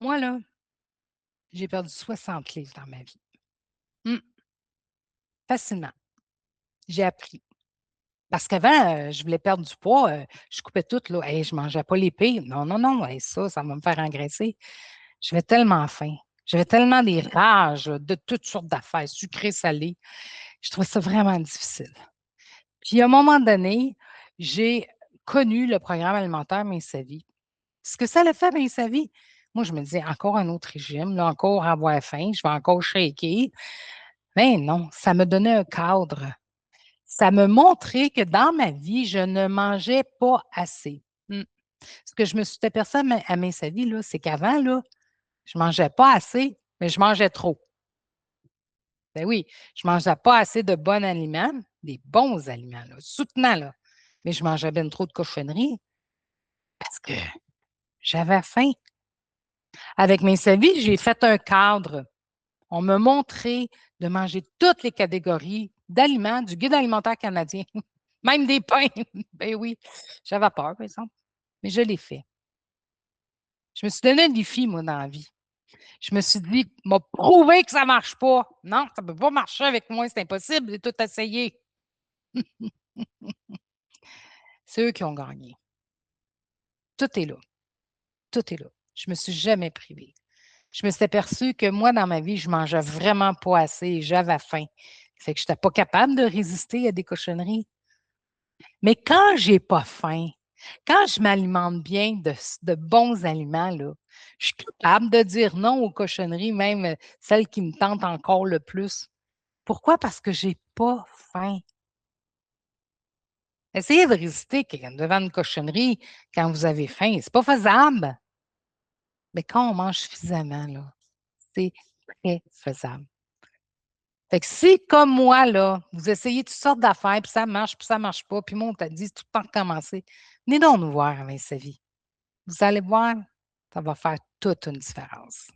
Moi, là, j'ai perdu 60 livres dans ma vie. Mmh, facilement. J'ai appris. Parce qu'avant, je voulais perdre du poids, je coupais tout, là. Hey, je mangeais pas les pires. Non, non, non, hey, ça va me faire engraisser. J'avais tellement faim. J'avais tellement des rages de toutes sortes d'affaires, sucrées, salées. Je trouvais ça vraiment difficile. Puis à un moment donné, j'ai connu le programme alimentaire Mince sa vie. Ce que ça l'a fait, Mince sa vie, moi, je me disais: «Encore un autre régime, là, encore avoir faim, je vais encore shaker». Mais non, ça me donnait un cadre. Ça me montrait que dans ma vie, je ne mangeais pas assez. Mmh. Ce que je me suis aperçue à Mince sa vie, là, c'est qu'avant, là, je mangeais pas assez, mais je mangeais trop. Ben oui, je mangeais pas assez de bons aliments, des bons aliments, là, soutenants, là, mais je mangeais bien trop de cochonneries parce que j'avais faim. Avec mes Savies, j'ai fait un cadre. On m'a montré de manger toutes les catégories d'aliments du Guide alimentaire canadien, même des pains. Ben oui, j'avais peur, par exemple, mais je l'ai fait. Je me suis donné un défi, moi, dans la vie. Je me suis dit: «M'a prouvé que ça marche pas. Non, ça peut pas marcher avec moi, c'est impossible, j'ai tout essayé». C'est eux qui ont gagné. Tout est là, tout est là. Je me suis jamais privée. Je me suis aperçue que moi, dans ma vie, je mangeais vraiment pas assez et j'avais faim. Fait que j'étais pas capable de résister à des cochonneries. Mais quand j'ai pas faim, quand je m'alimente bien de bons aliments, là, je suis capable de dire non aux cochonneries, même, celles qui me tentent encore le plus. Pourquoi? Parce que j'ai pas faim. Essayez de résister devant une cochonnerie quand vous avez faim, c'est pas faisable. Mais quand on mange suffisamment, là, c'est très faisable. Fait que si, comme moi, là, vous essayez toutes sortes d'affaires, puis ça marche pas, puis moi, on t'a dit tout le temps recommencer, venez donc nous voir à Vince Vie. Vous allez voir, ça va faire toute une différence.